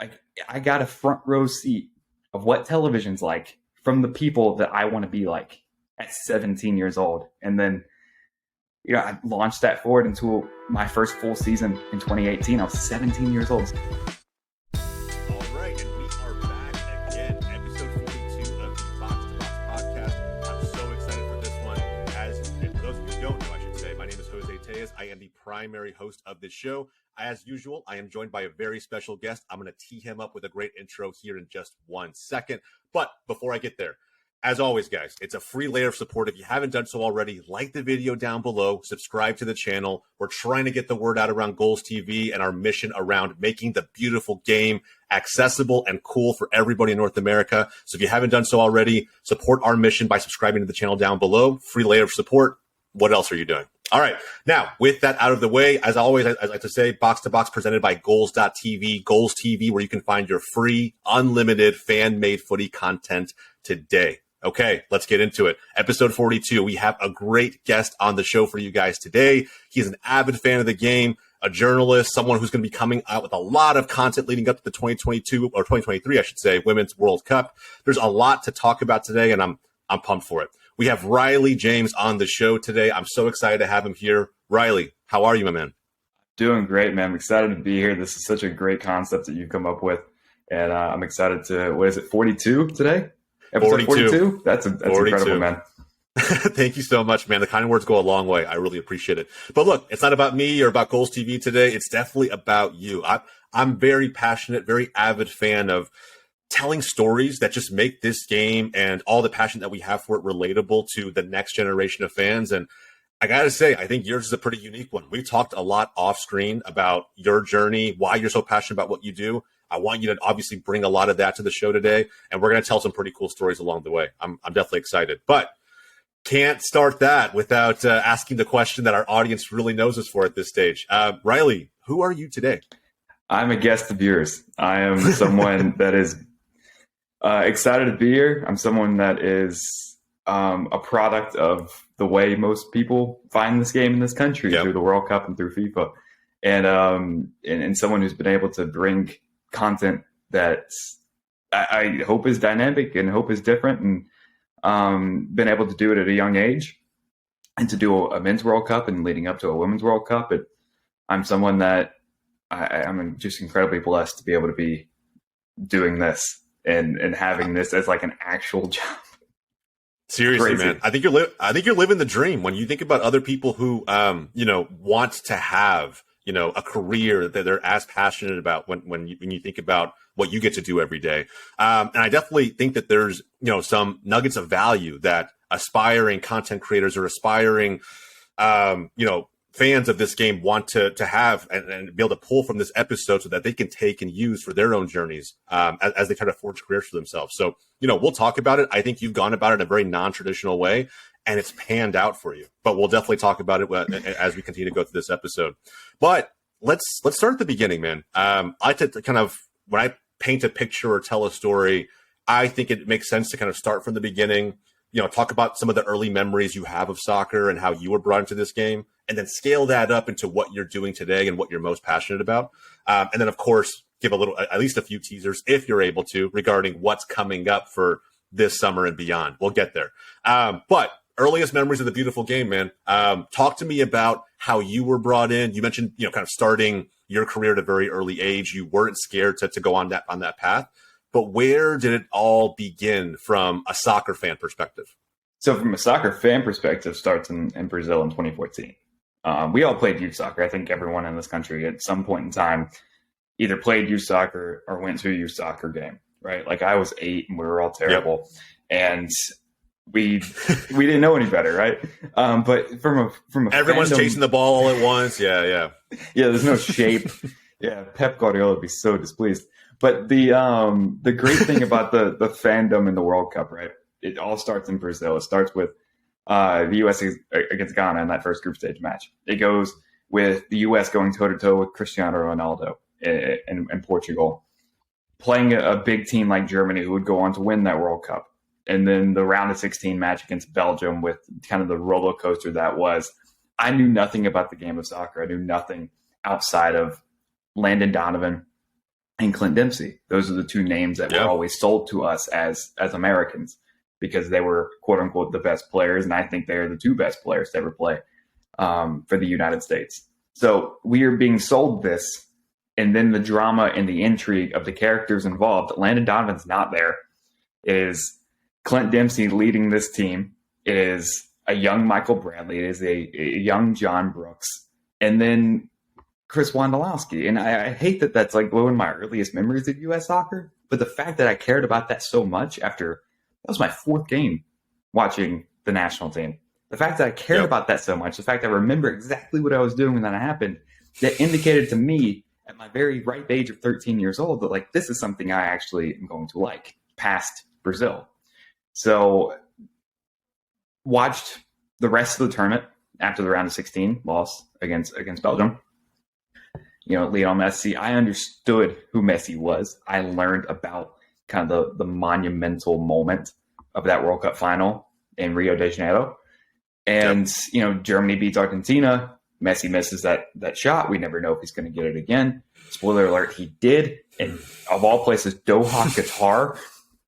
like I got a front row seat of what television's like from the people that I want to be like at 17 years old. And then, I launched that forward into my first full season in 2018. I was 17 years old. All right, and we are back again, episode 42 of the Box to Box podcast. I'm so excited for this one. And for those of you who don't know, I should say, my name is Jose Tejas. I am the primary host of this show. As usual, I am joined by a very special guest. I'm going to tee him up with a great intro here in just 1 second. But before I get there, as always, guys, it's a free layer of support. If you haven't done so already, like the video down below, subscribe to the channel. We're trying to get the word out around GOLZtv and our mission around making the beautiful game accessible and cool for everybody in North America. So if you haven't done so already, support our mission by subscribing to the channel down below. Free layer of support. What else are you doing? All right. Now, with that out of the way, as always, I like to say, Box to Box presented by GOLZtv, GOLZtv, where you can find your free, unlimited, fan-made footy content today. Okay, let's get into it. Episode 42, we have a great guest on the show for you guys today. He's an avid fan of the game, a journalist, someone who's going to be coming out with a lot of content leading up to the 2022, or 2023, I should say, Women's World Cup. There's a lot to talk about today, and I'm pumped for it. We have Riley James on the show today. I'm so excited to have him here. Riley, how are you, my man? Doing great, man. I'm excited to be here. This is such a great concept that you've come up with, and I'm excited to, 42 today? Episode 42? That's 42. Incredible, man. Thank you so much, man. The kind words go a long way. I really appreciate it. But look, it's not about me or about GOLZtv today. It's definitely about you. I'm very passionate, very avid fan of telling stories that just make this game and all the passion that we have for it relatable to the next generation of fans. And I got to say, I think yours is a pretty unique one. We talked a lot off screen about your journey, why you're so passionate about what you do. I want you to obviously bring a lot of that to the show today, and we're going to tell some pretty cool stories along the way. I'm definitely excited, but can't start that without asking the question that our audience really knows us for at this stage. Riley, who are you today? I'm a guest of yours. I am someone that is excited to be here. I'm someone that is a product of the way most people find this game in this country, through the World Cup and through FIFA, and someone who's been able to bring content that I hope is dynamic and hope is different, and been able to do it at a young age, and to do a men's World Cup and leading up to a women's World Cup. I'm someone that I'm just incredibly blessed to be able to be doing this and having this as like an actual job. Seriously, man, I think you're living the dream when you think about other people who want to have a career that they're as passionate about when you think about what you get to do every day. And I definitely think that there's, some nuggets of value that aspiring content creators or aspiring, fans of this game want to have and be able to pull from this episode so that they can take and use for their own journeys as they try to forge careers for themselves. So, we'll talk about it. I think you've gone about it in a very non-traditional way, and it's panned out for you. But we'll definitely talk about it as we continue to go through this episode. But let's start at the beginning, man. I like to kind of, when I paint a picture or tell a story, I think it makes sense to kind of start from the beginning, talk about some of the early memories you have of soccer and how you were brought into this game, and then scale that up into what you're doing today and what you're most passionate about. And then, of course, give at least a few teasers, if you're able to, regarding what's coming up for this summer and beyond. We'll get there. But earliest memories of the beautiful game, man. Talk to me about how you were brought in. You mentioned, kind of starting your career at a very early age. You weren't scared to go on that path. But where did it all begin from a soccer fan perspective? So from a soccer fan perspective, starts in Brazil in 2014. We all played youth soccer. I think everyone in this country at some point in time either played youth soccer or went to a youth soccer game, right? Like I was 8 and we were all terrible. Yep. And we didn't know any better, right? But from a everyone's chasing the ball all at once. Yeah. There's no shape. Yeah, Pep Guardiola would be so displeased. But the great thing about the fandom in the World Cup, right? It all starts in Brazil. It starts with the U.S. against Ghana in that first group stage match. It goes with the U.S. going toe-to-toe with Cristiano Ronaldo in Portugal, playing a big team like Germany, who would go on to win that World Cup. And then the round of 16 match against Belgium with kind of the roller coaster that was. I knew nothing about the game of soccer. I knew nothing outside of Landon Donovan and Clint Dempsey. Those are the two names that were always sold to us as Americans because they were quote unquote the best players. And I think they're the two best players to ever play for the United States. So we are being sold this. And then the drama and the intrigue of the characters involved. Landon Donovan's not there. It is Clint Dempsey leading this team. It is a young Michael Bradley. It is a young John Brooks. And then Chris Wondolowski. And I hate that that's like one of my earliest memories of U.S. soccer. But the fact that I cared about that so much after that was my fourth game watching the national team. The fact that I cared about that so much, the fact that I remember exactly what I was doing when that happened, that indicated to me at my very ripe age of 13 years old that like this is something I actually am going to like past Brazil. So watched the rest of the tournament after the round of 16 loss against Belgium. You know, Lionel Messi, I understood who Messi was. I learned about kind of the monumental moment of that World Cup final in Rio de Janeiro. And, you know, Germany beats Argentina. Messi misses that shot. We never know if he's going to get it again. Spoiler alert, he did. And of all places, Doha, Qatar.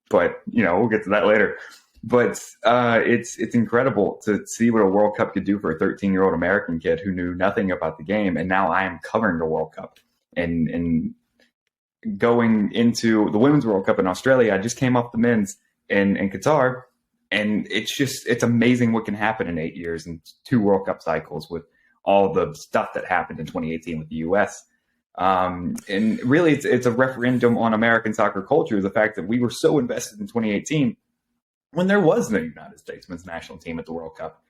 But, you know, we'll get to that later. But it's incredible to see what a World Cup could do for a 13-year-old American kid who knew nothing about the game. And now I am covering the World Cup. And going into the Women's World Cup in Australia, I just came off the men's in Qatar. And it's amazing what can happen in 8 years and 2 World Cup cycles with all the stuff that happened in 2018 with the U.S. And really, it's a referendum on American soccer culture, the fact that we were so invested in 2018 when there was no United States men's national team at the World Cup.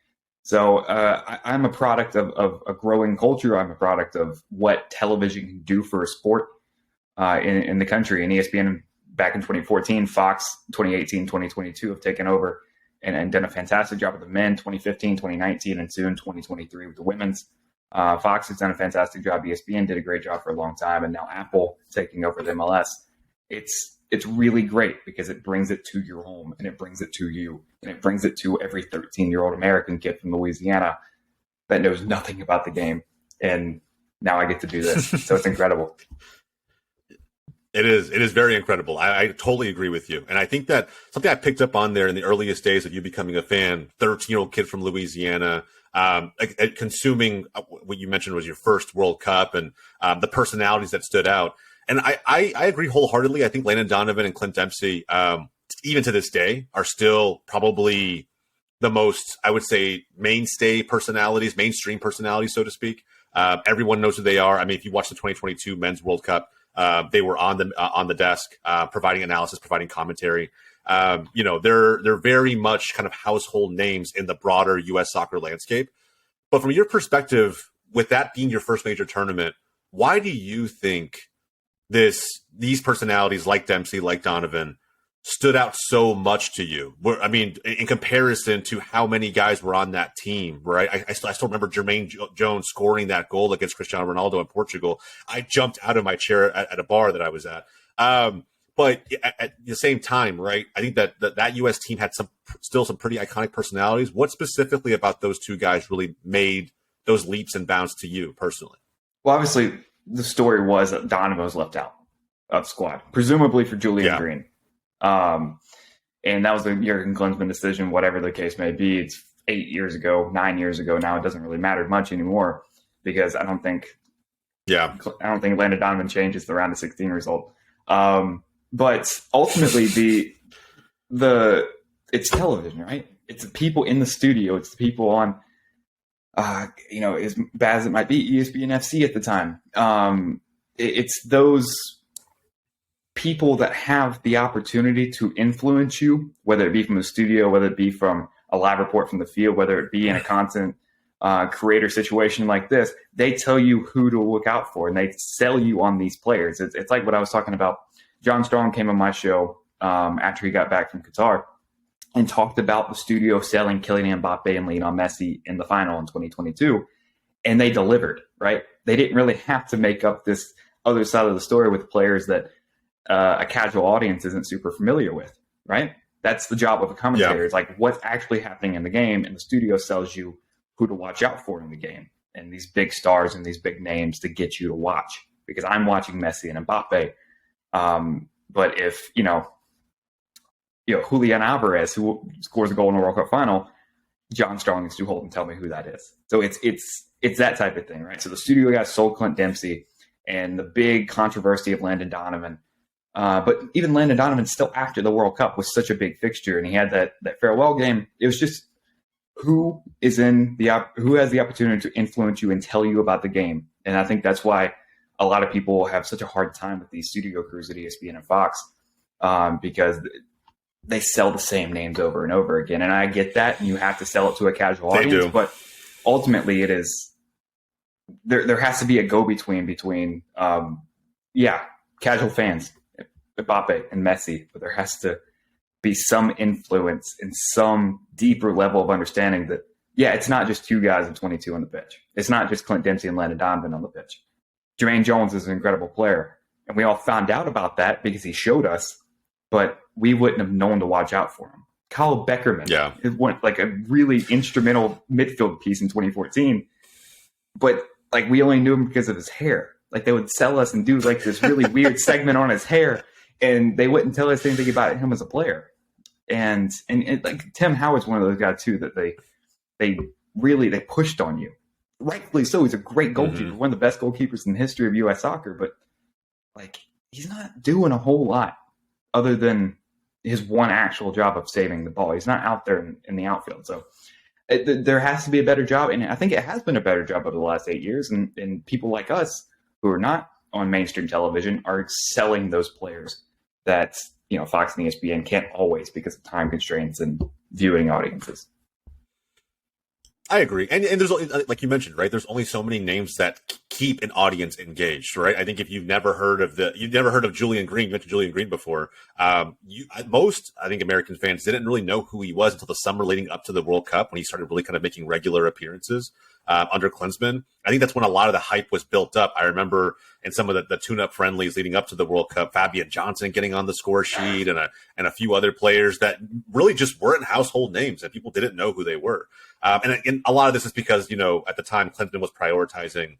So I'm a product of a growing culture. I'm a product of what television can do for a sport in the country. And ESPN back in 2014, Fox 2018, 2022 have taken over and done a fantastic job with the men, 2015, 2019, and soon 2023 with the women's. Fox has done a fantastic job. ESPN did a great job for a long time. And now Apple taking over the MLS. It's really great because it brings it to your home and it brings it to you and it brings it to every 13-year-old American kid from Louisiana that knows nothing about the game. And now I get to do this. So it's incredible. It is very incredible. I totally agree with you. And I think that something I picked up on there in the earliest days of you becoming a fan, 13-year-old kid from Louisiana, consuming what you mentioned was your first World Cup and the personalities that stood out. And I agree wholeheartedly. I think Landon Donovan and Clint Dempsey, even to this day, are still probably the most, I would say, mainstream personalities, so to speak. Everyone knows who they are. I mean, if you watch the 2022 Men's World Cup, they were on the desk, providing analysis, providing commentary. You know, they're very much kind of household names in the broader U.S. soccer landscape. But from your perspective, with that being your first major tournament, why do you think these personalities like Dempsey, like Donovan, stood out so much to you? I mean, in comparison to how many guys were on that team, right? I still remember Jermaine Jones scoring that goal against Cristiano Ronaldo in Portugal. I jumped out of my chair at a bar that I was at. But at the same time, right, I think that U.S. team had still some pretty iconic personalities. What specifically about those two guys really made those leaps and bounds to you personally? Well, obviously, the story was that Donovan was left out of the squad, presumably for Julian Green. And that was the Jurgen Klinsmann decision, whatever the case may be. It's 8 years ago, 9 years ago now. It doesn't really matter much anymore because I don't think Landon Donovan changes the round of 16 result. But ultimately, it's television, right? It's the people in the studio. It's the people on, as bad as it might be, ESPN FC at the time. It's those people that have the opportunity to influence you, whether it be from the studio, whether it be from a live report from the field, whether it be in a content creator situation like this. They tell you who to look out for, and they sell you on these players. It's like what I was talking about. John Strong came on my show after he got back from Qatar and talked about the studio selling Kylian Mbappe and Lionel Messi in the final in 2022, and they delivered, right? They didn't really have to make up this other side of the story with players that a casual audience isn't super familiar with, right? That's the job of a commentator. Yeah. It's like what's actually happening in the game, and the studio sells you who to watch out for in the game and these big stars and these big names to get you to watch. Because I'm watching Messi and Mbappe, But if, Julian Alvarez, who scores a goal in a World Cup final, John Strong and Stu Holden tell me who that is. So it's that type of thing, right? So the studio guys sold Clint Dempsey and the big controversy of Landon Donovan. But even Landon Donovan, still after the World Cup, was such a big fixture, and he had that farewell game. It was just who has the opportunity to influence you and tell you about the game. And I think that's why a lot of people have such a hard time with these studio crews at ESPN and Fox, because they sell the same names over and over again. And I get that, and you have to sell it to a casual audience. But ultimately, it is there has to be a go-between between casual fans, Mbappe and Messi, but there has to be some influence and some deeper level of understanding that, it's not just two guys and 22 on the pitch. It's not just Clint Dempsey and Landon Donovan on the pitch. Jermaine Jones is an incredible player, and we all found out about that because he showed us, but we wouldn't have known to watch out for him. Kyle Beckerman, it went like a really instrumental midfield piece in 2014, but like we only knew him because of his hair. Like they would sell us and do like this really weird segment on his hair, and they wouldn't tell us anything about him as a player. And like Tim Howard's one of those guys too that they pushed on you. Rightfully so. He's a great goalkeeper, one of the best goalkeepers in the history of U.S. soccer, but like he's not doing a whole lot other than his one actual job of saving the ball. He's not out there in the outfield. So there has to be a better job, and I think it has been a better job over the last 8 years. And people like us who are not on mainstream television are selling those players that Fox and ESPN can't always because of time constraints and viewing audiences. I agree. And there's, like you mentioned, right, there's only so many names that keep an audience engaged, right? I think if you've never heard of Julian Green, you mentioned Julian Green before, most, I think, American fans didn't really know who he was until the summer leading up to the World Cup when he started really kind of making regular appearances under Klinsmann. I think that's when a lot of the hype was built up. I remember in some of the tune-up friendlies leading up to the World Cup, Fabian Johnson getting on the score sheet and a few other players that really just weren't household names and people didn't know who they were. And a lot of this is because, at the time, Klinsmann was prioritizing,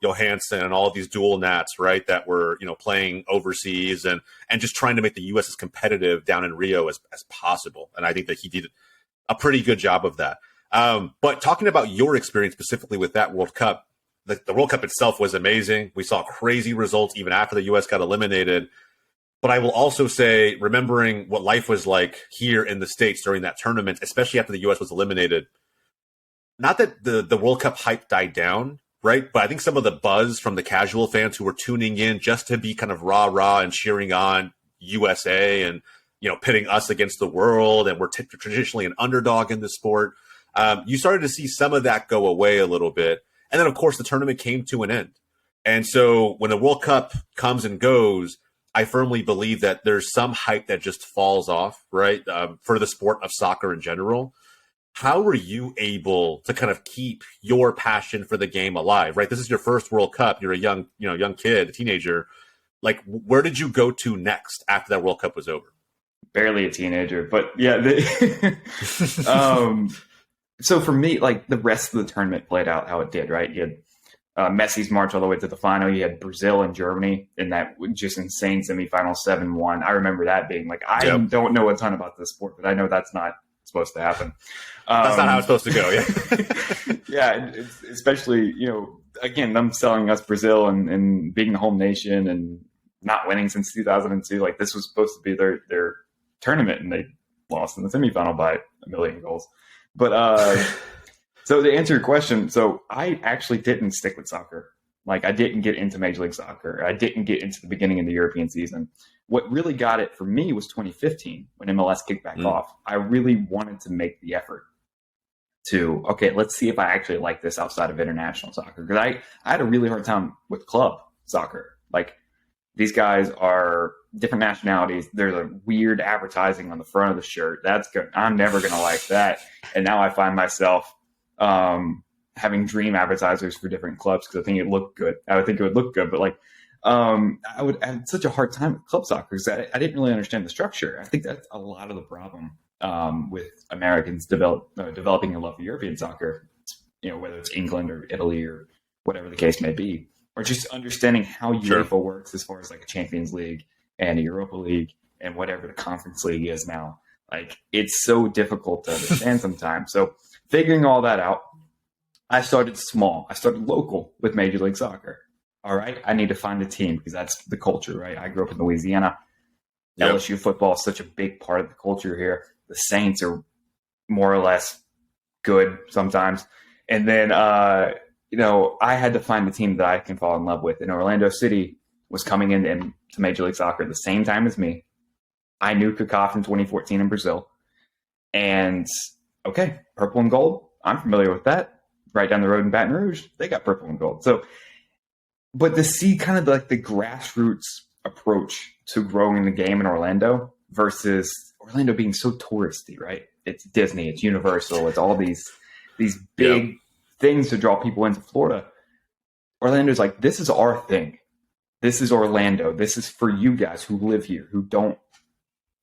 Johansson and all of these dual nats, right, that were, playing overseas and just trying to make the U.S. as competitive down in Rio as possible. And I think that he did a pretty good job of that. But talking about your experience specifically with that World Cup, the World Cup itself was amazing. We saw crazy results even after the U.S. got eliminated. But I will also say, remembering what life was like here in the States during that tournament, especially after the U.S. was eliminated, not that the World Cup hype died down, right? But I think some of the buzz from the casual fans who were tuning in just to be kind of rah-rah and cheering on USA and, pitting us against the world, and we're traditionally an underdog in the sport. You started to see some of that go away a little bit. And then, of course, the tournament came to an end. And so when the World Cup comes and goes, I firmly believe that there's some hype that just falls off, right, for the sport of soccer in general. How were you able to kind of keep your passion for the game alive, right? This is your first World Cup. You're a young kid, a teenager. Like, where did you go to next after that World Cup was over? Barely a teenager, but yeah. So for me, like the rest of the tournament played out how it did, right? You had Messi's march all the way to the final. You had Brazil and Germany in that just insane semifinal 7-1. I remember that being like, I don't know a ton about this sport, but I know that's not supposed to happen. That's not how it's supposed to go. Yeah. Yeah. Especially, again, them selling us Brazil and being the home nation and not winning since 2002. Like this was supposed to be their tournament, and they lost in the semifinal by 1 million goals. But so to answer your question, so I actually didn't stick with soccer. Like I didn't get into Major League Soccer. I didn't get into the beginning of the European season. What really got it for me was 2015 when MLS kicked back off. I really wanted to make the effort to, okay, let's see if I actually like this outside of international soccer. Because I had a really hard time with club soccer. Like these guys are different nationalities. There's a weird advertising on the front of the shirt. That's good. I'm never going to like that. And now I find myself having dream advertisers for different clubs because I think it looked good. I would think it would look good, but like I had such a hard time with club soccer because I didn't really understand the structure. I think that's a lot of the problem with Americans developing a love for European soccer. Whether it's England or Italy or whatever the case may be, or just understanding how Sure. UEFA works as far as like a Champions League and a Europa League and whatever the Conference League is now. Like, it's so difficult to understand sometimes. So figuring all that out, I started small. I started local with Major League Soccer. All right, I need to find a team because that's the culture, right? I grew up in Louisiana. Yep. LSU football is such a big part of the culture here. The Saints are more or less good sometimes. And then, I had to find a team that I can fall in love with. And Orlando City was coming into Major League Soccer at the same time as me. I knew Kaká from 2014 in Brazil. And, okay, purple and gold, I'm familiar with that. Right down the road in Baton Rouge, they got purple and gold. So, but to see kind of like the grassroots approach to growing the game in Orlando versus Orlando being so touristy, right? It's Disney, it's Universal, it's all these big things to draw people into Florida. Orlando's like, this is our thing. This is Orlando. This is for you guys who live here, who don't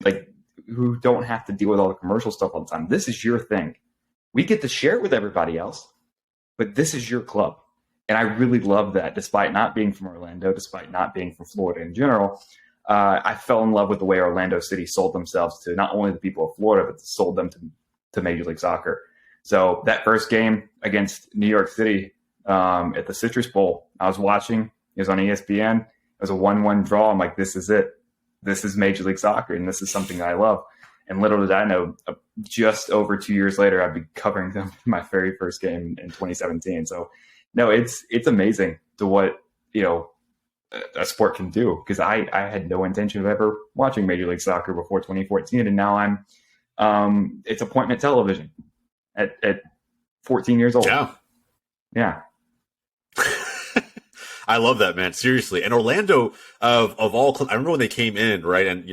have to deal with all the commercial stuff all the time. This is your thing. We get to share it with everybody else, but this is your club. And I really love that, despite not being from Orlando, despite not being from Florida in general. I fell in love with the way Orlando City sold themselves to not only the people of Florida, but sold them to Major League Soccer. So that first game against New York City at the Citrus Bowl, I was watching. It was on ESPN. It was a 1-1 draw. I'm like, this is it. This is Major League Soccer, and this is something I love. And little did I know, just over 2 years later, I'd be covering them in my very first game in 2017. So, no, it's amazing to what, a sport can do, because I had no intention of ever watching Major League Soccer before 2014, and now it's appointment television at 14 years old. Yeah. I love that, man. Seriously. And Orlando, of all, I remember when they came in, right? And,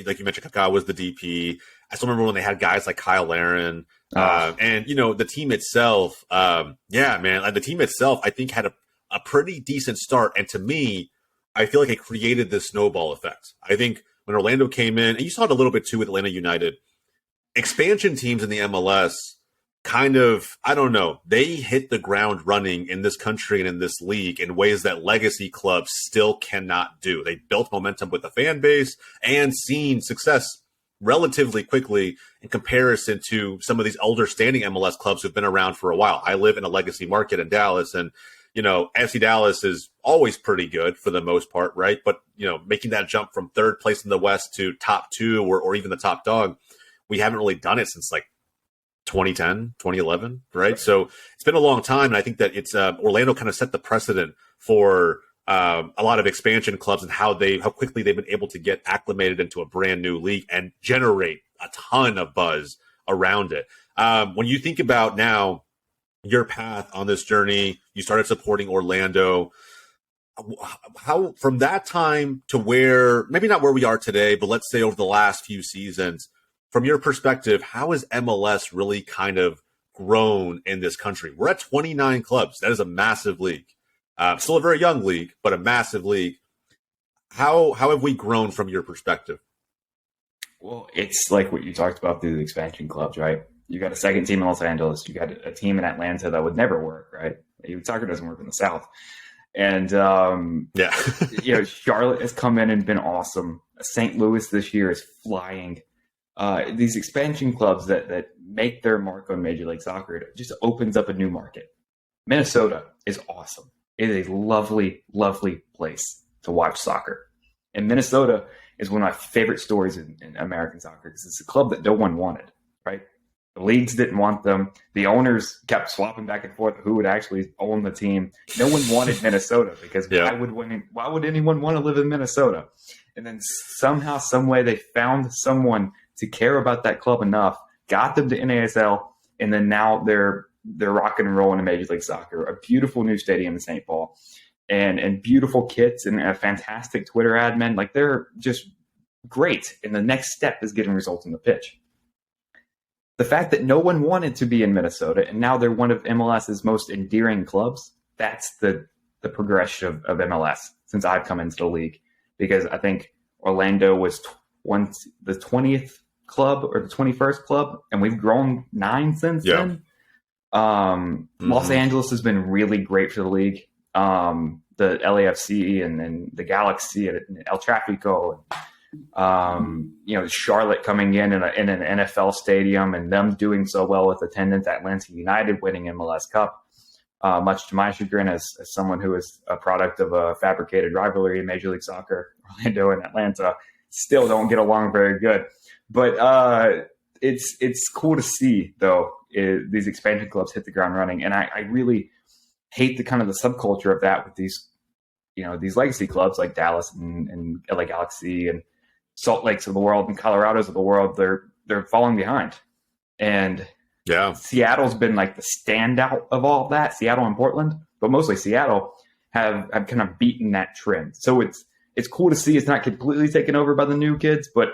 like you mentioned, Kaká was the DP. I still remember when they had guys like Kyle Larin. And, the team itself, the team itself, I think, had a pretty decent start. And to me, I feel like it created this snowball effect. I think when Orlando came in, and you saw it a little bit too with Atlanta United, expansion teams in the MLS kind of, I don't know, they hit the ground running in this country and in this league in ways that legacy clubs still cannot do. They built momentum with the fan base and seen success relatively quickly in comparison to some of these older standing MLS clubs who've been around for a while. I live in a legacy market in Dallas, and FC Dallas is always pretty good for the most part, right? But making that jump from third place in the West to top two or even the top dog, we haven't really done it since like 2010, 2011, right? So it's been a long time, and I think that it's Orlando kind of set the precedent for a lot of expansion clubs and how quickly they've been able to get acclimated into a brand new league and generate a ton of buzz around it. When you think about now your path on this journey, you started supporting Orlando. How from that time to where, maybe not where we are today, but let's say over the last few seasons, from your perspective, how has MLS really kind of grown in this country? We're at 29 clubs. That is a massive league. Still a very young league, but a massive league. How have we grown from your perspective? Well, it's like what you talked about through the expansion clubs, right? You got a second team in Los Angeles. You got a team in Atlanta that would never work, right? Soccer doesn't work in the South. And, Charlotte has come in and been awesome. St. Louis this year is flying. These expansion clubs that make their mark on Major League Soccer, it just opens up a new market. Minnesota is awesome. It is a lovely, lovely place to watch soccer. And Minnesota is one of my favorite stories in American soccer because it's a club that no one wanted, right? The leagues didn't want them. The owners kept swapping back and forth who would actually own the team. No one wanted Minnesota because why would anyone want to live in Minnesota? And then somehow, some way, they found someone to care about that club enough, got them to NASL, and then now they're rocking and rolling in Major League Soccer. A beautiful new stadium in St. Paul, and beautiful kits and a fantastic Twitter admin. Like, they're just great. And the next step is getting results on the pitch. The fact that no one wanted to be in Minnesota, and now they're one of MLS's most endearing clubs, that's the progression of MLS since I've come into the league. Because I think Orlando was the 20th club or the 21st club, and we've grown 9 since then. Los Angeles has been really great for the league. the LAFC and the Galaxy and El Trafico, Charlotte coming in an NFL stadium and them doing so well with attendance, Atlanta United winning MLS Cup, much to my chagrin as someone who is a product of a fabricated rivalry in Major League Soccer. Orlando and Atlanta still don't get along very good. But it's cool to see, though, these expansion clubs hit the ground running. And I really hate the kind of the subculture of that with these legacy clubs like Dallas and LA Galaxy and Salt Lakes of the world and Colorados of the world. They're falling behind. And Seattle's been like the standout of all of that, Seattle and Portland, but mostly Seattle have kind of beaten that trend. So it's cool to see it's not completely taken over by the new kids, but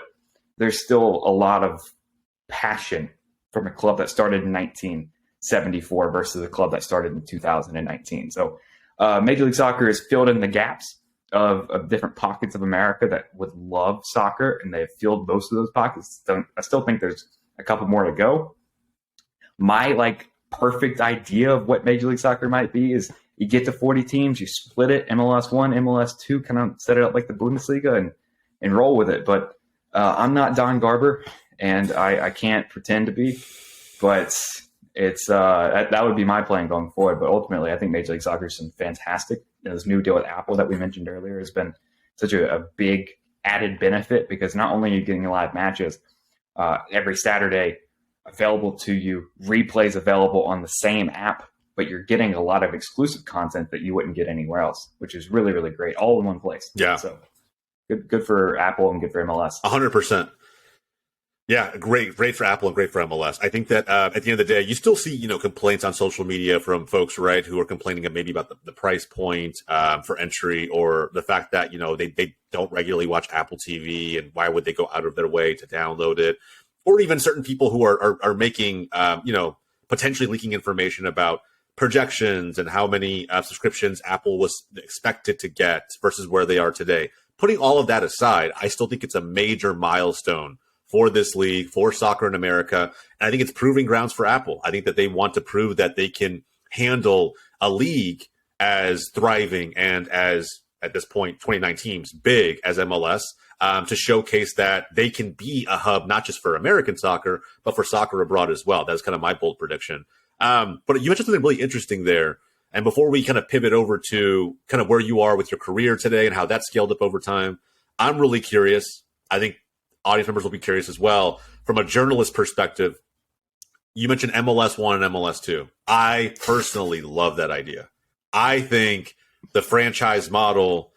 there's still a lot of passion from a club that started in 1974 versus a club that started in 2019. So Major League Soccer has filled in the gaps of different pockets of America that would love soccer, and they've filled most of those pockets. I still think there's a couple more to go. My perfect idea of what Major League Soccer might be is you get to 40 teams, you split it, MLS 1, MLS 2, kind of set it up like the Bundesliga and roll with it. But I'm not Don Garber, and I can't pretend to be, but it's that would be my plan going forward. But ultimately, I think Major League Soccer is fantastic. This new deal with Apple that we mentioned earlier has been such a big added benefit, because not only are you getting live matches every Saturday available to you, replays available on the same app, but you're getting a lot of exclusive content that you wouldn't get anywhere else, which is really, really great, all in one place. Yeah. So good for Apple and good for MLS. 100%. Yeah, great for Apple and great for MLS. I think that at the end of the day, you still see complaints on social media from folks, right, who are complaining maybe about the price point for entry, or the fact that they don't regularly watch Apple TV, and why would they go out of their way to download it, or even certain people who are making potentially leaking information about projections and how many subscriptions Apple was expected to get versus where they are today. Putting all of that aside, I still think it's a major milestone for this league, for soccer in America. And I think it's proving grounds for Apple. I think that they want to prove that they can handle a league as thriving and as, at this point, 29 teams, big as MLS, to showcase that they can be a hub, not just for American soccer, but for soccer abroad as well. That's kind of my bold prediction. But you mentioned something really interesting there. And before we kind of pivot over to kind of where you are with your career today and how that scaled up over time, I'm really curious. I think audience members will be curious as well. From a journalist perspective, you mentioned MLS 1 and MLS 2. I personally love that idea. I think the franchise model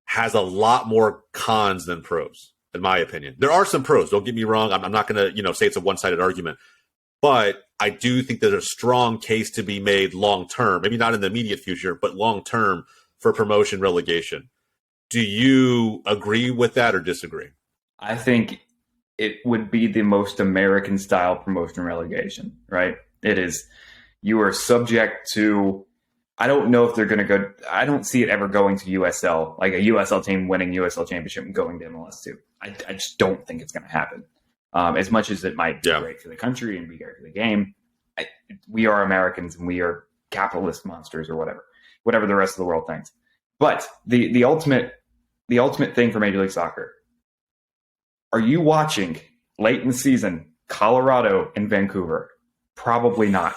has a lot more cons than pros, in my opinion. There are some pros, don't get me wrong. I'm not going to say it's a one-sided argument. But I do think there's a strong case to be made long-term, maybe not in the immediate future, but long-term for promotion relegation. Do you agree with that or disagree? I think it would be the most American style promotion relegation, right? It is. You are subject to, I don't know if they're going to go, I don't see it ever going to USL, like a USL team winning USL championship and going to MLS 2. I just don't think it's going to happen. As much as it might be great for the country and be great for the game, we are Americans and we are capitalist monsters or whatever the rest of the world thinks. But the ultimate thing for Major League Soccer, are you watching late in the season Colorado and Vancouver? Probably not.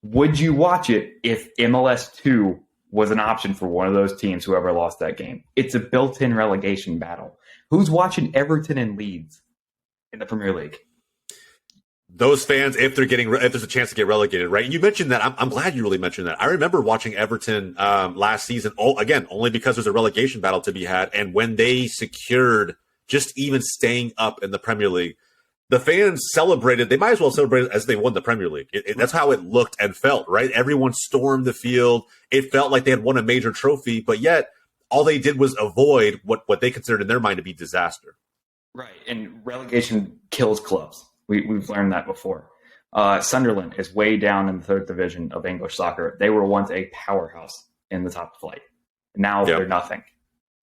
Would you watch it if MLS 2 was an option for one of those teams, whoever lost that game? It's a built-in relegation battle. Who's watching Everton and Leeds in the Premier League? Those fans, if there's a chance to get relegated, right? You mentioned that. I'm glad you really mentioned that. I remember watching Everton last season, again, only because there's a relegation battle to be had. And when they secured just even staying up in the Premier League, the fans celebrated. They might as well celebrate as they won the Premier League. That's how it looked and felt, right? Everyone stormed the field. It felt like they had won a major trophy, but yet all they did was avoid what they considered in their mind to be disaster. Right, and relegation kills clubs. We've learned that before. Sunderland is way down in the third division of English soccer. They were once a powerhouse in the top flight. Now they're nothing.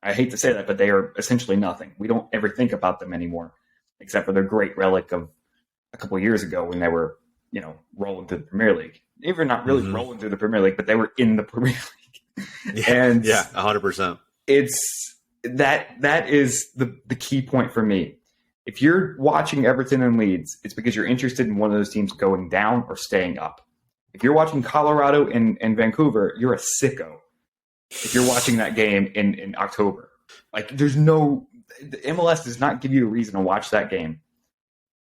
I hate to say that, but they are essentially nothing. We don't ever think about them anymore, except for their great relic of a couple of years ago when they were, rolling through the Premier League. They were not really rolling through the Premier League, but they were in the Premier League. And 100%. It's that is the key point for me. If you're watching Everton and Leeds, it's because you're interested in one of those teams going down or staying up. If you're watching Colorado and Vancouver, you're a sicko. If you're watching that game in October, like the MLS does not give you a reason to watch that game,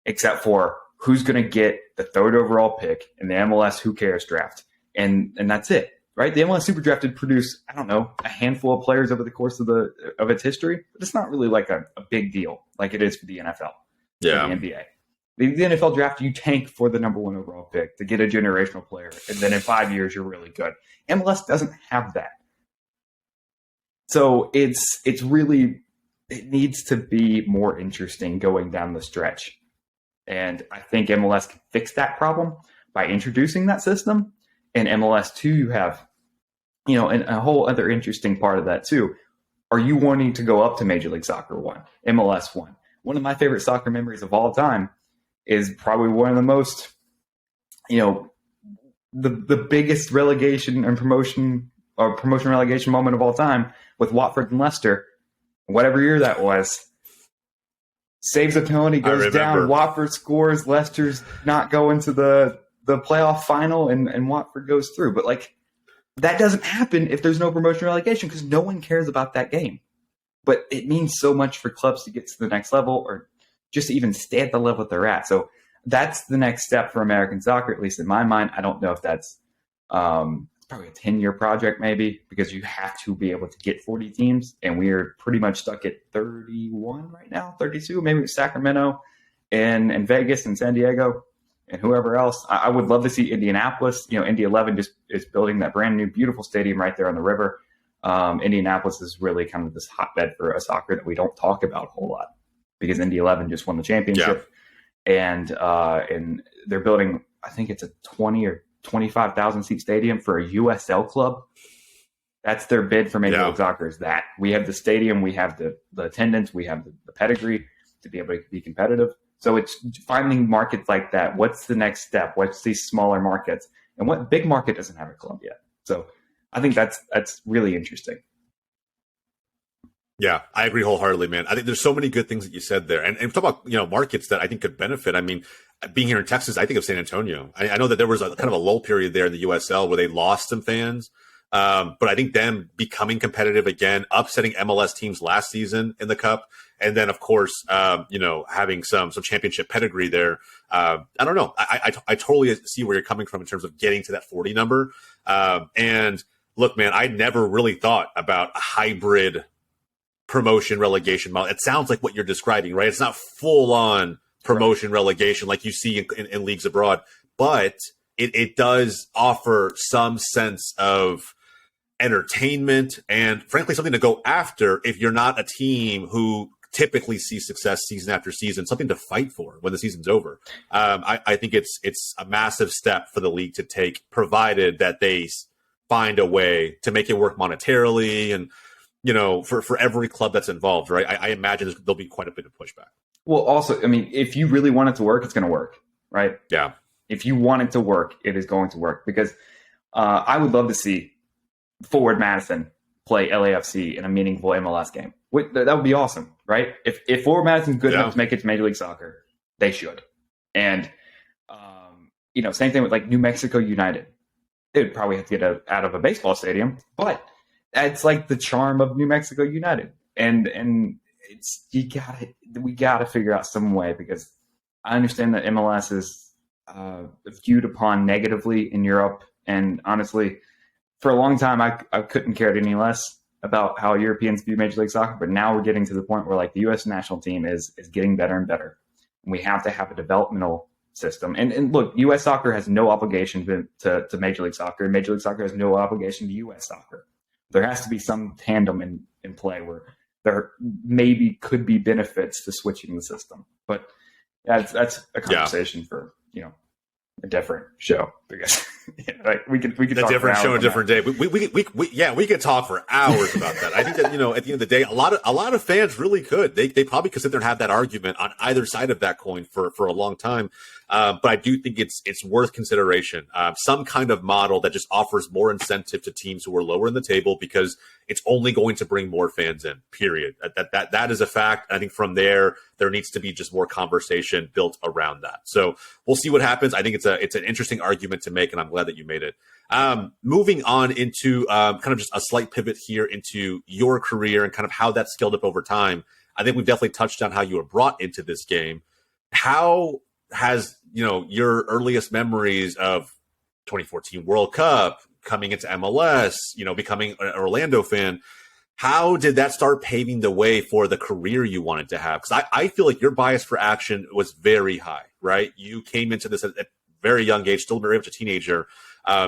except for who's going to get the third overall pick in the MLS Who Cares draft, and that's it, right? The MLS Super Draft did produce, I don't know, a handful of players over the course of its history, but it's not really like a big deal like it is for the NFL, the NBA. The NFL draft, you tank for the number 1 overall pick to get a generational player, and then in 5 years you're really good. MLS doesn't have that. So it needs to be more interesting going down the stretch. And I think MLS can fix that problem by introducing that system. And MLS 2, you have, and a whole other interesting part of that too. Are you wanting to go up to Major League Soccer 1, MLS 1? One of my favorite soccer memories of all time is probably one of the most, the biggest relegation and promotion relegation moment of all time with Watford and Leicester, whatever year that was. Saves a penalty, goes down, Watford scores, Leicester's not going to the playoff final, and Watford goes through. But that doesn't happen if there's no promotion relegation, because no one cares about that game. But it means so much for clubs to get to the next level, or just to even stay at the level that they're at. So that's the next step for American soccer, at least in my mind. I don't know if that's it's probably a 10-year project maybe, because you have to be able to get 40 teams, and we are pretty much stuck at 31 right now, 32, maybe with Sacramento and Vegas and San Diego and whoever else. I would love to see Indianapolis. Indy 11 just is building that brand new beautiful stadium right there on the river. Indianapolis is really kind of this hotbed for a soccer that we don't talk about a whole lot, because Indy 11 just won the championship, and they're building, I think it's a 20 or 25,000 seat stadium for a USL club. That's their bid for Major League Soccer, is that we have the stadium, we have the attendance, we have the pedigree to be able to be competitive. So it's finding markets like that. What's the next step? What's these smaller markets? And what big market doesn't have a club yet? So I think that's really interesting. Yeah, I agree wholeheartedly, man. I think there's so many good things that you said there. And talk about, markets that I think could benefit. I mean, being here in Texas, I think of San Antonio. I know that there was a kind of a lull period there in the USL where they lost some fans. But I think them becoming competitive again, upsetting MLS teams last season in the Cup, and then of course, having some championship pedigree there. I don't know. I totally see where you're coming from in terms of getting to that 40 number. And look, man, I never really thought about a hybrid promotion relegation model. It sounds like what you're describing, right? It's not full on promotion relegation like you see in leagues abroad, but it does offer some sense of entertainment and frankly something to go after if you're not a team who typically sees success season after season, something to fight for when the season's over. I think it's a massive step for the league to take, provided that they find a way to make it work monetarily and for every club that's involved, right? I imagine there'll be quite a bit of pushback. Well, also, I mean, if you really want it to work, it's going to work, right? Yeah. If you want it to work, it is going to work, because I would love to see Forward Madison play LAFC in a meaningful MLS game. That would be awesome, right? If Forward Madison's good enough to make it to Major League Soccer, they should. And, same thing with like New Mexico United. They would probably have to get out of a baseball stadium, but that's like the charm of New Mexico United. And we gotta figure out some way, because I understand that MLS is viewed upon negatively in Europe. And honestly, for a long time, I couldn't care any less about how Europeans view Major League Soccer. But now we're getting to the point where like the U.S. national team is getting better and better. And we have to have a developmental system. And look, U.S. soccer has no obligation to Major League Soccer. And Major League Soccer has no obligation to U.S. soccer. There has to be some tandem in play where there maybe could be benefits to switching the system. But that's a conversation for, a different show. because like we could a talk different for show, a hours on different day. We could talk for hours about that. I think that, at the end of the day, a lot of fans really could. They probably could sit there and have that argument on either side of that coin for a long time. But I do think it's worth consideration. Some kind of model that just offers more incentive to teams who are lower in the table, because it's only going to bring more fans in, period. That is a fact. I think from there needs to be just more conversation built around that. So we'll see what happens. I think it's an interesting argument to make, and I'm glad that you made it. Moving on into kind of just a slight pivot here into your career and kind of how that scaled up over time. I think we've definitely touched on how you were brought into this game. How has, your earliest memories of 2014 World Cup, coming into MLS, becoming an Orlando fan, how did that start paving the way for the career you wanted to have? Because I feel like your bias for action was very high, right? You came into this at a very young age, still very much a teenager,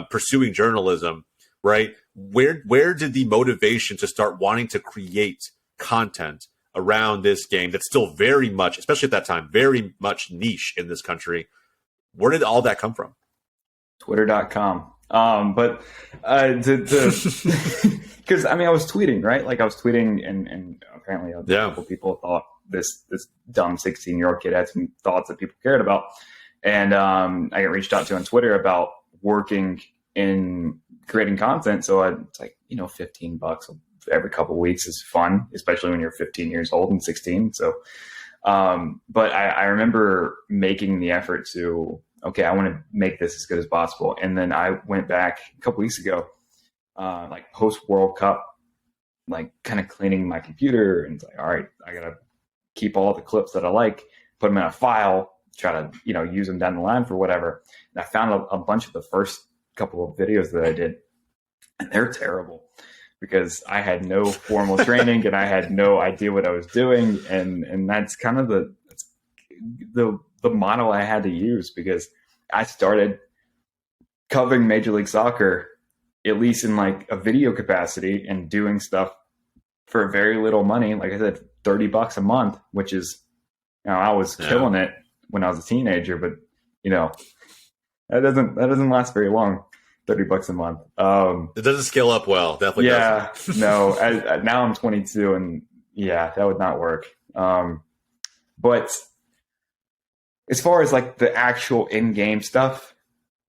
pursuing journalism, right? Where did the motivation to start wanting to create content around this game that's still very much, especially at that time, very much niche in this country? Where did all that come from? Twitter.com. But because I was tweeting, right? Like I was tweeting, and apparently a couple people thought this dumb 16-year-old kid had some thoughts that people cared about, and I got reached out to on Twitter about working in creating content. So it's like, $15 every couple of weeks is fun, especially when you're 15 years old and 16. So, but I remember making the effort to, okay, I want to make this as good as possible. And then I went back a couple weeks ago, like post World Cup, like kind of cleaning my computer, and it's like, all right, I got to keep all the clips that I like, put them in a file, try to, use them down the line for whatever. And I found a bunch of the first couple of videos that I did, and they're terrible because I had no formal training and I had no idea what I was doing. And that's kind of the model I had to use, because I started covering Major League Soccer, at least in like a video capacity, and doing stuff for very little money. Like I said, $30 a month, which is, I was killing it when I was a teenager, but that doesn't last very long. $30 a month. It doesn't scale up well. Definitely. Yeah, doesn't. No. Now I'm 22, and that would not work. But as far as like the actual in-game stuff,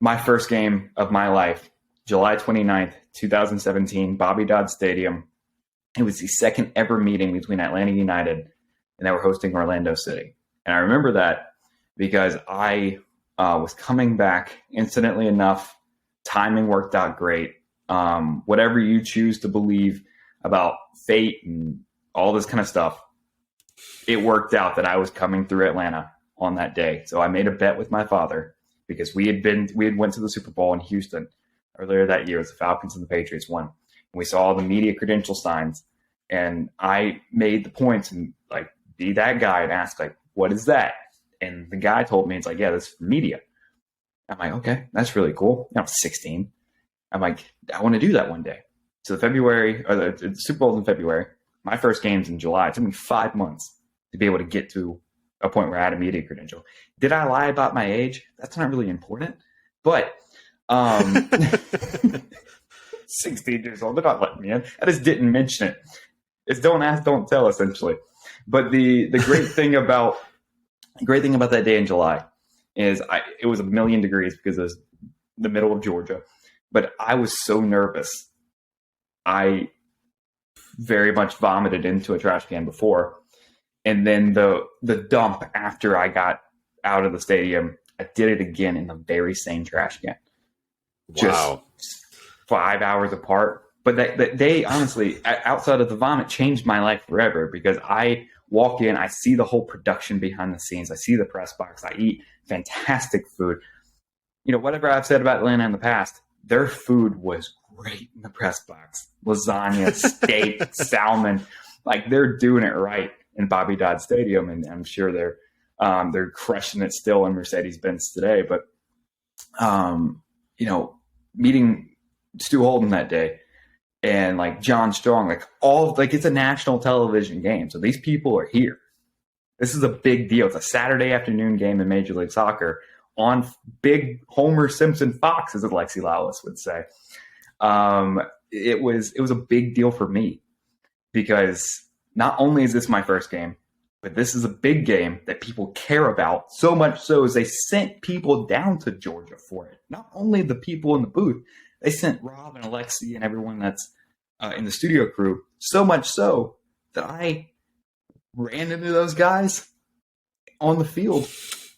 my first game of my life, July 29th, 2017, Bobby Dodd Stadium. It was the second ever meeting between Atlanta United, and they were hosting Orlando City. And I remember that because I was coming back, incidentally enough. Timing worked out great. Whatever you choose to believe about fate and all this kind of stuff, it worked out that I was coming through Atlanta on that day. So I made a bet with my father, because we had went to the Super Bowl in Houston earlier that year. It was the Falcons and the Patriots won. And we saw all the media credential signs, and I made the points and like be that guy and ask like, what is that? And the guy told me, it's like, yeah, that's media. I'm like, okay, that's really cool. I'm 16. I'm like, I want to do that one day. So the Super Bowl's in February. My first game's in July. It took me 5 months to be able to get to a point where I had a media credential. Did I lie about my age? That's not really important. But 16 years old, they're not letting me in. I just didn't mention it. It's don't ask, don't tell, essentially. But the great thing about that day in July is it was 1,000,000 degrees because it was the middle of Georgia, but I was so nervous. I very much vomited into a trash can before. And then the dump after I got out of the stadium, I did it again in the very same trash can. Wow. Just 5 hours apart. But that day, honestly, outside of the vomit, changed my life forever, because I walk in, I see the whole production behind the scenes. I see the press box. I eat fantastic food. Whatever I've said about Atlanta in the past, their food was great in the press box. Lasagna, steak, salmon. Like, they're doing it right in Bobby Dodd Stadium, and I'm sure they're crushing it still in Mercedes-Benz today. But meeting Stu Holden that day, and like John Strong, it's a national television game. So these people are here. This is a big deal. It's a Saturday afternoon game in Major League Soccer on big Homer Simpson Fox, as Alexi Lalas would say. It was a big deal for me because not only is this my first game, but this is a big game that people care about, so much so as they sent people down to Georgia for it. Not only the people in the booth, they sent Rob and Alexi and everyone that's in the studio crew, so much so that I ran into those guys on the field,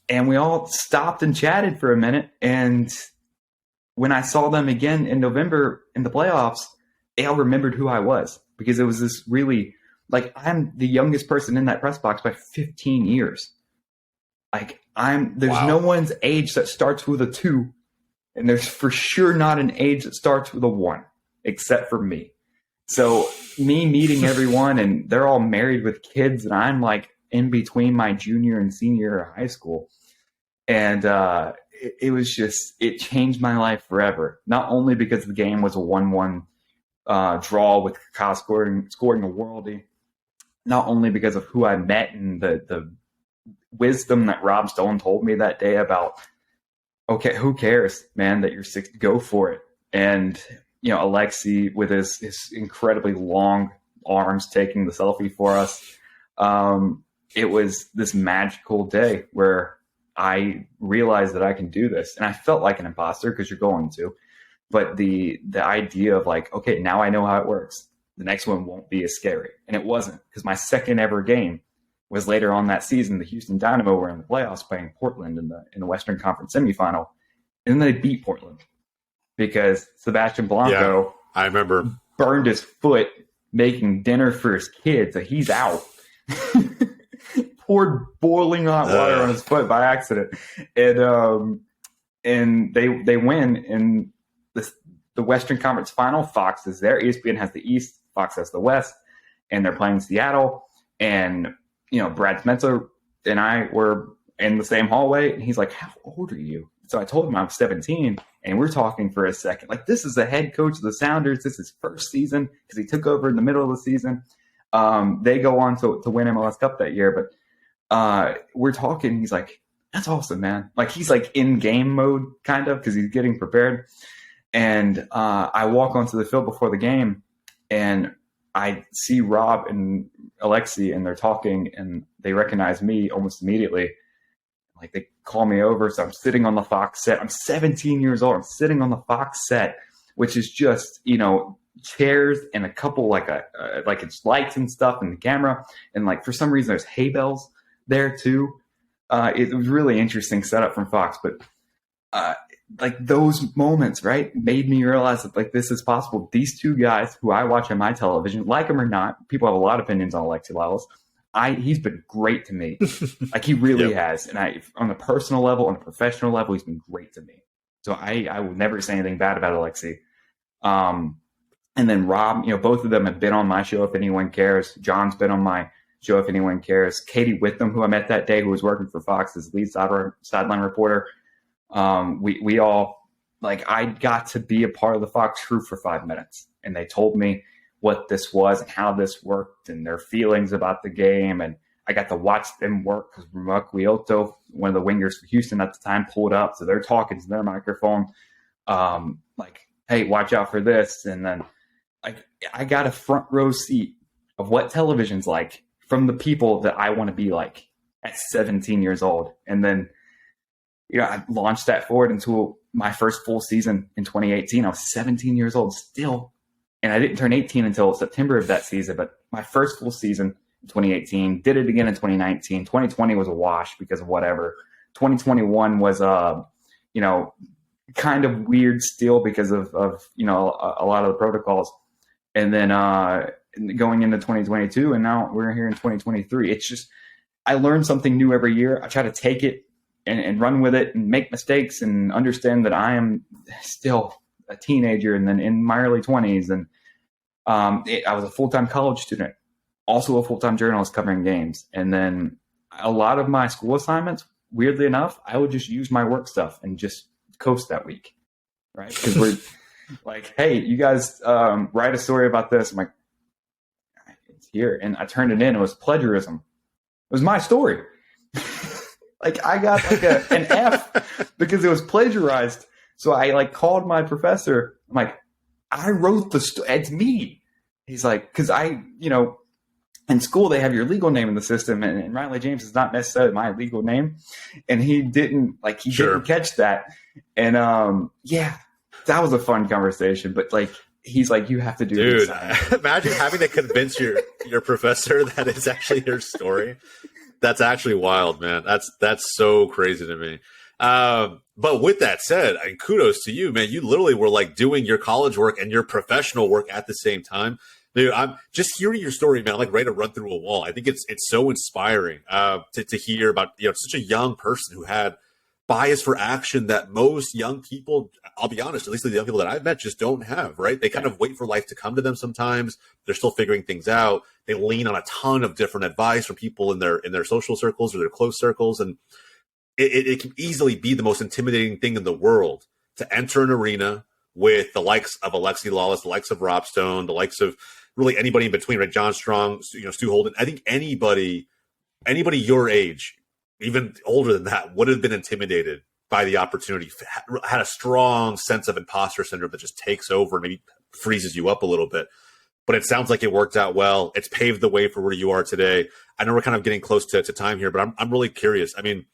and we all stopped and chatted for a minute. And when I saw them again in November in the playoffs, they all remembered who I was, because it was this really, like, I'm the youngest person in that press box by 15 years. Like, there's no one's age that starts with a 2, and there's for sure not an age that starts with a 1, except for me. So me meeting everyone, and they're all married with kids, and I'm like in between my junior and senior year of high school. And it was just, it changed my life forever. Not only because the game was a 1-1 draw with Kyle scoring a worldie, not only because of who I met and the wisdom that Rob Stone told me that day about, okay, who cares, man, that you're 6, go for it. And, you know, Alexi with his incredibly long arms taking the selfie for us. It was this magical day where I realized that I can do this. And I felt like an imposter, because you're going to. But the idea of like, okay, now I know how it works. The next one won't be as scary. And it wasn't, because my second ever game was later on that season. The Houston Dynamo were in the playoffs playing Portland in the Western Conference semifinal. And then they beat Portland because Sebastian Blanco, I remember, burned his foot making dinner for his kids. So he's out. Poured boiling hot water on his foot by accident. And they win in the Western Conference final. Fox is there. ESPN has the East, Fox has the West, and they're playing Seattle. And, you know, Brad Spencer and I were in the same hallway, and he's like, how old are you? So I told him I'm 17, and we're talking for a second. Like, this is the head coach of the Sounders. This is his first season, because he took over in the middle of the season. They go on to win MLS Cup that year, but we're talking. He's like, that's awesome, man. Like, he's like in game mode kind of, because he's getting prepared. And I walk onto the field before the game, and I see Rob and Alexi, and they're talking, and they recognize me almost immediately. Like, they call me over. So I'm sitting on the Fox set. I'm 17 years old. I'm sitting on the Fox set, which is just, you know, chairs and a couple like it's lights and stuff and the camera. And like, for some reason, there's hay bales there too. It was really interesting setup from Fox, but like those moments, right, made me realize that like this is possible. These two guys who I watch on my television, like him or not, people have a lot of opinions on Alexi Lalas. He's been great to me. Like, he really has. And on a personal level, on a professional level, he's been great to me. So I will never say anything bad about Alexi. And then Rob, you know, both of them have been on my show, If Anyone Cares. John's been on my show, If Anyone Cares. Katie Witham, who I met that day, who was working for Fox as lead sideline reporter. We all, like, I got to be a part of the Fox crew for 5 minutes, and they told me what this was and how this worked and their feelings about the game. And I got to watch them work, because Mark Guioto, one of the wingers for Houston at the time, pulled up. So they're talking to their microphone, like, hey, watch out for this. And then like, I got a front row seat of what television's like from the people that I want to be like at 17 years old. And then, you know, I launched that forward into my first full season in 2018. I was 17 years old still. And I didn't turn 18 until September of that season. But my first full season in 2018, did it again in 2019. 2020 was a wash because of whatever. 2021 was, you know, kind of weird still because of you know, a lot of the protocols. And then going into 2022, and now we're here in 2023. It's just, I learn something new every year. I try to take it and run with it and make mistakes and understand that I am still a teenager and then in my early 20s. And I was a full-time college student, also a full-time journalist covering games. And then a lot of my school assignments, weirdly enough, I would just use my work stuff and just coast that week, right? Because we're like, hey, you guys write a story about this. I'm like, it's here. And I turned it in. It was plagiarism. It was my story. Like I got like an F because it was plagiarized. So I like called my professor. I'm like, I wrote the story. It's me. He's like, because in school they have your legal name in the system, and Riley James is not necessarily my legal name, and he didn't catch that. And yeah, that was a fun conversation. But like, he's like, you have to do this. Dude, imagine having to convince your professor that it's actually your story. That's actually wild, man. That's so crazy to me. But with that said, kudos to you, man. You literally were like doing your college work and your professional work at the same time. Dude, I'm just hearing your story, man. I'm like ready to run through a wall. I think it's so inspiring to hear about such a young person who had bias for action that most young people, I'll be honest, at least the young people that I've met, just don't have, right? They kind of wait for life to come to them sometimes. They're still figuring things out. They lean on a ton of different advice from people in their social circles or their close circles. And it can easily be the most intimidating thing in the world to enter an arena with the likes of Alexi Lawless, the likes of Rob Stone, the likes of really anybody in between, right? John Strong, Stu Holden. I think anybody your age, even older than that, would have been intimidated by the opportunity, had a strong sense of imposter syndrome that just takes over and maybe freezes you up a little bit. But it sounds like it worked out well. It's paved the way for where you are today. I know we're kind of getting close to time here, but I'm really curious. I mean,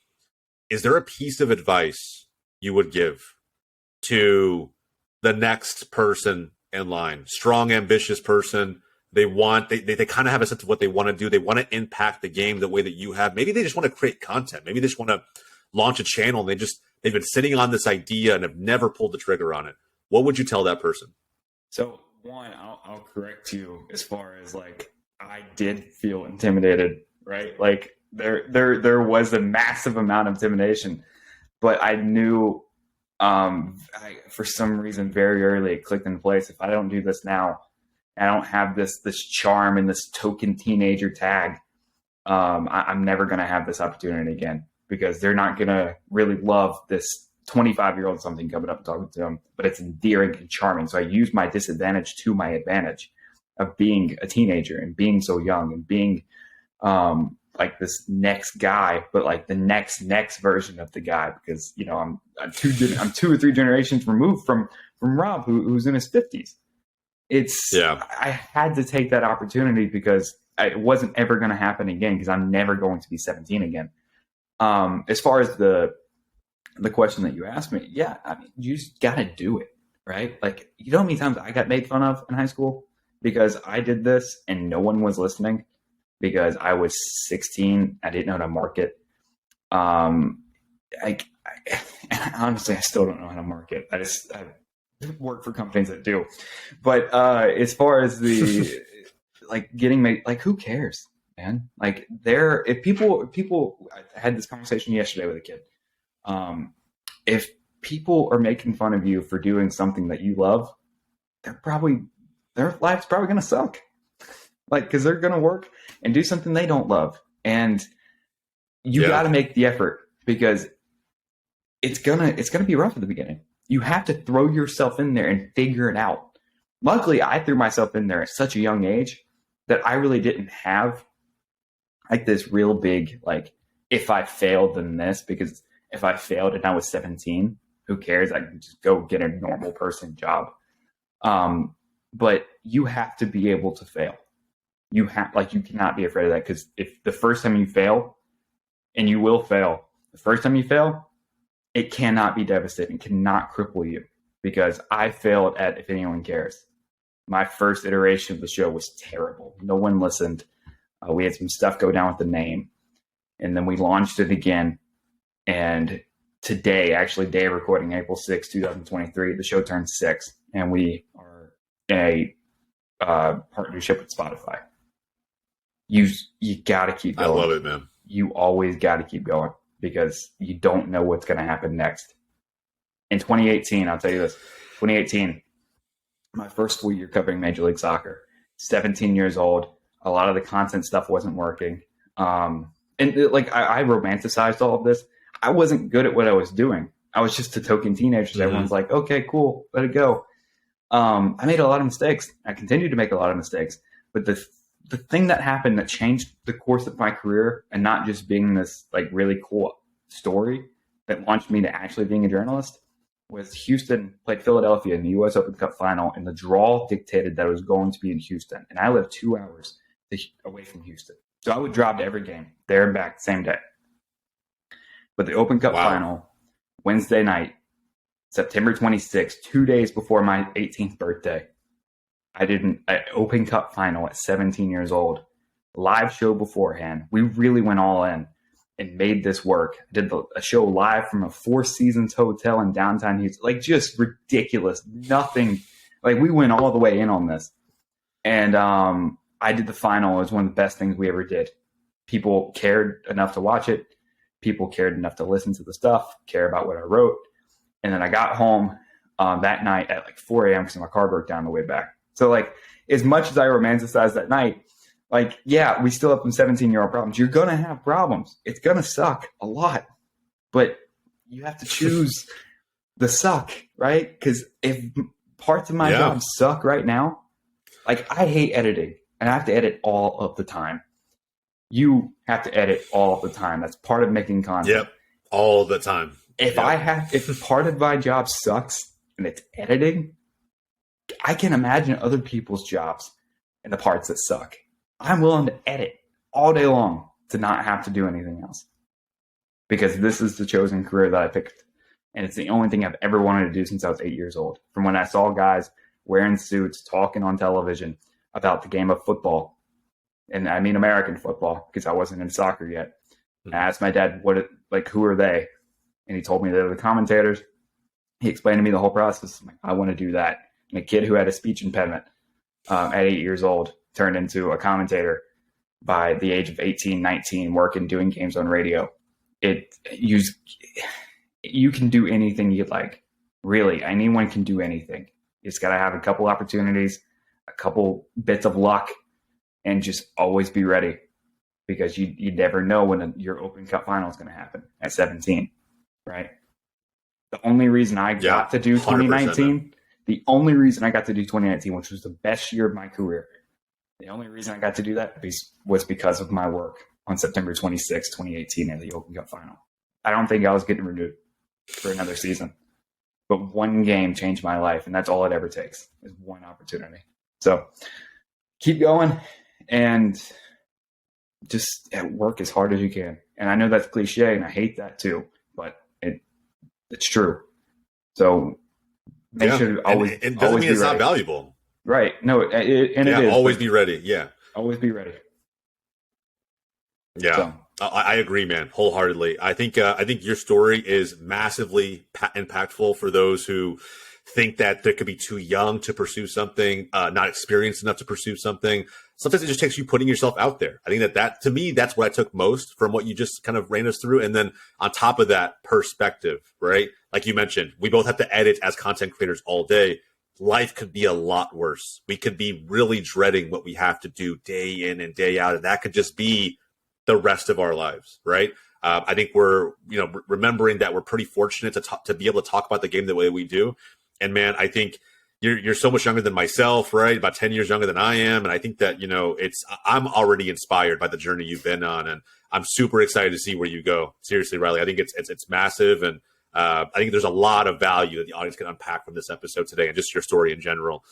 is there a piece of advice you would give to the next person in line? Strong, ambitious person. They kind of have a sense of what they want to do. They want to impact the game the way that you have. Maybe they just want to create content. Maybe they just want to launch a channel and they've been sitting on this idea and have never pulled the trigger on it. What would you tell that person? So one, I'll correct you as far as like, I did feel intimidated, right? Like there was a massive amount of intimidation, but I knew for some reason very early it clicked in place. If I don't do this now, I don't have this charm and this token teenager tag. I'm never going to have this opportunity again, because they're not going to really love this 25-year-old something coming up and talking to them, but it's endearing and charming. So I use my disadvantage to my advantage of being a teenager and being so young and being like this next guy, but like the next version of the guy, because I'm 2 or 3 generations removed from Rob, who's in his 50s. I had to take that opportunity because it wasn't ever going to happen again, because I'm never going to be 17 again. As far as the question that you asked me, yeah, I mean, you just got to do it, right? Like, you know how many times I got made fun of in high school because I did this and no one was listening because I was 16. I didn't know how to market. Honestly, I still don't know how to market. I work for companies that do. But as far as the like getting made, like, who cares, man? Like, if people, I had this conversation yesterday with a kid. If people are making fun of you for doing something that you love, their life's probably going to suck. Like, because they're going to work and do something they don't love. And you got to make the effort, because it's going to be rough at the beginning. You have to throw yourself in there and figure it out. Luckily, I threw myself in there at such a young age that I really didn't have like this real big, like, if I failed, then this, because if I failed and I was 17, who cares? I can just go get a normal person job. But you have to be able to fail. You cannot be afraid of that, because if the first time you fail, and you will fail, the first time you fail, it cannot be devastating, cannot cripple you, because I failed at If Anyone Cares. My first iteration of the show was terrible. No one listened. We had some stuff go down with the name, and then we launched it again. And today, actually, day of recording, April 6, 2023, the show turned 6, and we are in a partnership with Spotify. You got to keep going. I love it, man. You always got to keep going, because you don't know what's going to happen next. In 2018, I'll tell you this, 2018, my first full year covering Major League Soccer, 17 years old. A lot of the content stuff wasn't working. I romanticized all of this. I wasn't good at what I was doing. I was just a token teenager. So everyone's like, okay, cool, let it go. I made a lot of mistakes. I continued to make a lot of mistakes. But the thing that happened that changed the course of my career, and not just being this like really cool story that launched me to actually being a journalist was Houston played Philadelphia in the U.S. Open Cup final, and the draw dictated that it was going to be in Houston. And I live 2 hours away from Houston. So I would drive to every game, there and back, same day. But the Open Cup final, Wednesday night, September 26th, 2 days before my 18th birthday, I did an Open Cup final at 17 years old. Live show beforehand. We really went all in and made this work. Did a show live from a Four Seasons hotel in downtown Houston. Like, just ridiculous. Nothing. Like, we went all the way in on this. And I did the final. It was one of the best things we ever did. People cared enough to watch it. People cared enough to listen to the stuff, care about what I wrote. And then I got home that night at like 4 a.m. because my car broke down the way back. So, like, as much as I romanticized that night, like, yeah, we still have some 17-year-old problems. You're going to have problems. It's going to suck a lot. But you have to choose the suck, right? Because if parts of my job suck right now, like, I hate editing. And I have to edit all of the time. You have to edit all of the time. That's part of making content. Yep, all the time. If part of my job sucks and it's editing, I can imagine other people's jobs and the parts that suck. I'm willing to edit all day long to not have to do anything else, because this is the chosen career that I picked. And it's the only thing I've ever wanted to do since I was 8 years old. From when I saw guys wearing suits, talking on television about the game of football. And I mean American football, because I wasn't in soccer yet. I asked my dad, who are they? And he told me they were the commentators. He explained to me the whole process. I'm like, I want to do that. And a kid who had a speech impediment at 8 years old turned into a commentator by the age of 18, 19, doing games on radio. You can do anything you'd like. Really, anyone can do anything. You just got to have a couple opportunities, a couple bits of luck, and just always be ready, because you never know when your Open Cup final is going to happen at 17, right? The only reason I got to do 2019, which was the best year of my career, the only reason I got to do that was because of my work on September 26, 2018 at the Open Cup final. I don't think I was getting renewed for another season. But one game changed my life, and that's all it ever takes, is one opportunity. So keep going and just work as hard as you can. And I know that's cliche, and I hate that too, but it's true. So make sure to always. It doesn't mean it's not valuable. Right. No, it is. Always be ready. Yeah. Always be ready. Yeah. So. I agree, man, wholeheartedly. I think your story is massively impactful for those who think that they could be too young to pursue something, not experienced enough to pursue something. Sometimes it just takes you putting yourself out there. I think that to me, that's what I took most from what you just kind of ran us through. And then on top of that, perspective, right? Like you mentioned, we both have to edit as content creators all day. Life could be a lot worse. We could be really dreading what we have to do day in and day out. And that could just be the rest of our lives, right? I think we're, remembering that we're pretty fortunate to be able to talk about the game the way we do. And man, I think you're so much younger than myself, right? About 10 years younger than I am. And I think that, I'm already inspired by the journey you've been on, and I'm super excited to see where you go. Seriously, Riley, I think it's massive. And I think there's a lot of value that the audience can unpack from this episode today and just your story in general.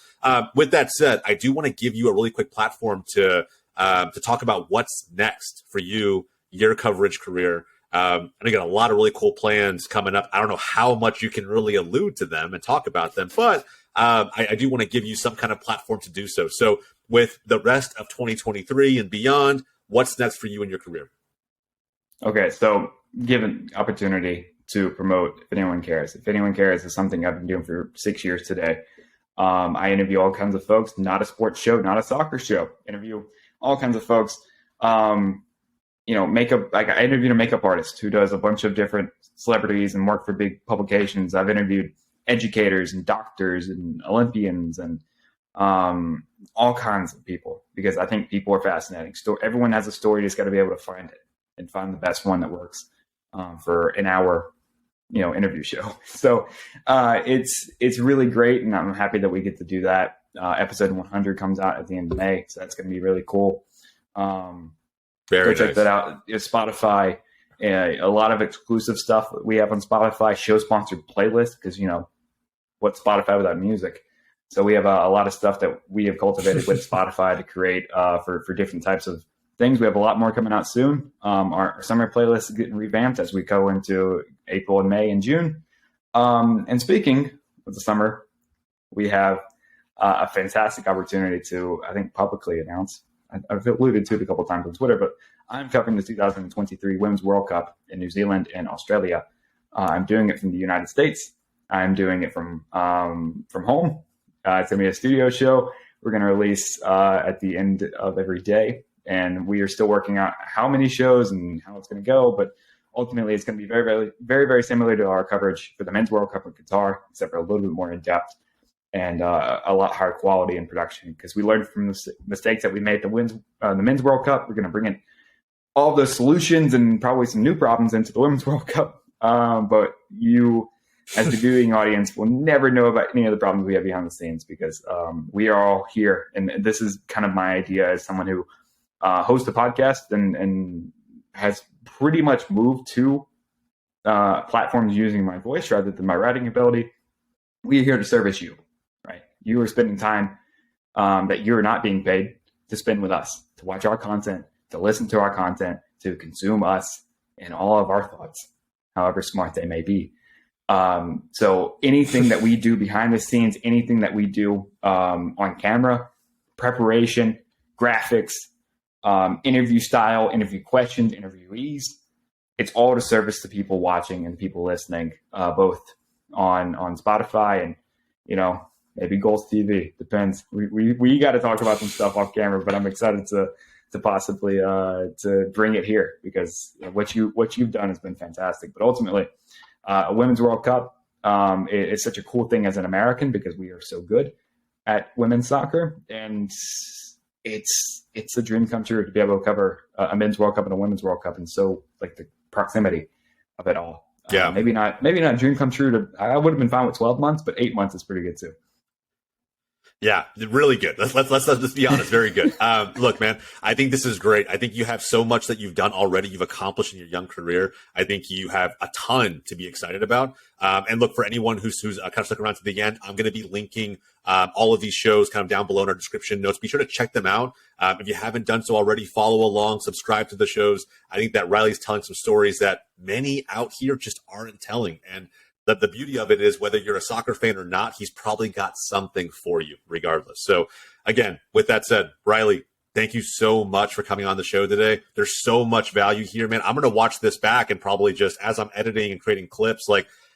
With that said, I do want to give you a really quick platform to talk about what's next for you, your coverage career. And I got a lot of really cool plans coming up. I don't know how much you can really allude to them and talk about them, but I do want to give you some kind of platform to do so. So with the rest of 2023 and beyond, what's next for you in your career? Okay, so given opportunity to promote If Anyone Cares. If Anyone Cares is something I've been doing for 6 years today. I interview all kinds of folks, not a sports show, not a soccer show. Interview all kinds of folks. Makeup. Like, I interviewed a makeup artist who does a bunch of different celebrities and work for big publications. I've interviewed educators and doctors and Olympians and all kinds of people, because I think people are fascinating. Everyone has a story. You just got to be able to find it and find the best one that works for an hour, interview show. So it's really great, and I'm happy that we get to do that. Episode 100 comes out at the end of May, so that's going to be really cool. Very Go check that out. It's Spotify, a lot of exclusive stuff that we have on Spotify, show sponsored playlists, because, what's Spotify without music? So we have a lot of stuff that we have cultivated with Spotify to create for different types of things. We have a lot more coming out soon. Our summer playlist is getting revamped as we go into April and May and June. And speaking of the summer, we have a fantastic opportunity to, I think, publicly announce. I've alluded to it a couple of times on Twitter, but I'm covering the 2023 Women's World Cup in New Zealand and Australia. I'm doing it from the United States. I'm doing it from home. It's going to be a studio show. We're going to release at the end of every day. And we are still working out how many shows and how it's going to go. But ultimately, it's going to be very, very, very, very similar to our coverage for the Men's World Cup in Qatar, except for a little bit more in depth and a lot higher quality in production, because we learned from the mistakes that we made at the Men's World Cup. We're going to bring in all the solutions and probably some new problems into the Women's World Cup. But you, as the viewing audience, will never know about any of the problems we have behind the scenes, because we are all here. And this is kind of my idea as someone who hosts a podcast and has pretty much moved to platforms using my voice rather than my writing ability. We are here to service you, right? You are spending time that you're not being paid to spend with us, to watch our content, to listen to our content, to consume us and all of our thoughts, however smart they may be. So anything that we do behind the scenes, anything that we do on camera, preparation, graphics, interview style, interview questions, interviewees, it's all to service the people watching and people listening, both on Spotify and, maybe GOLZtv. Depends. We got to talk about some stuff off camera, but I'm excited to possibly to bring it here, because what you've done has been fantastic. But ultimately, a Women's World Cup is such a cool thing as an American, because we are so good at women's soccer, and it's a dream come true to be able to cover a Men's World Cup and a Women's World Cup, and so like the proximity of it all. Yeah, maybe not a dream come true. I would have been fine with 12 months, but 8 months is pretty good too. Yeah, really good. Let's just be honest. Very good. Look, man, I think this is great. I think you have so much that you've done already. You've accomplished in your young career. I think you have a ton to be excited about. And look, for anyone who's kind of stuck around to the end, I'm going to be linking all of these shows kind of down below in our description notes. Be sure to check them out. If you haven't done so already, follow along, subscribe to the shows. I think that Riley's telling some stories that many out here just aren't telling. And the beauty of it is, whether you're a soccer fan or not, he's probably got something for you regardless. So again, with that said, Riley, thank you so much for coming on the show today. There's so much value here, man. I'm going to watch this back and probably just, as I'm editing and creating clips,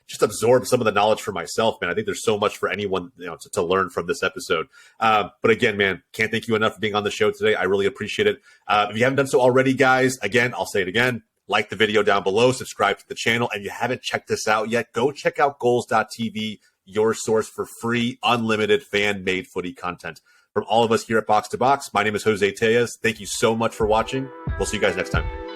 just absorb some of the knowledge for myself, man. I think there's so much for anyone to learn from this episode. But again, man, can't thank you enough for being on the show today. I really appreciate it. If you haven't done so already, guys, again, I'll say it again. Like the video down below, subscribe to the channel, and if you haven't checked this out yet, go check out GOLZtv, your source for free, unlimited fan-made footy content. From all of us here at Box to Box, my name is Jose Tejas. Thank you so much for watching. We'll see you guys next time.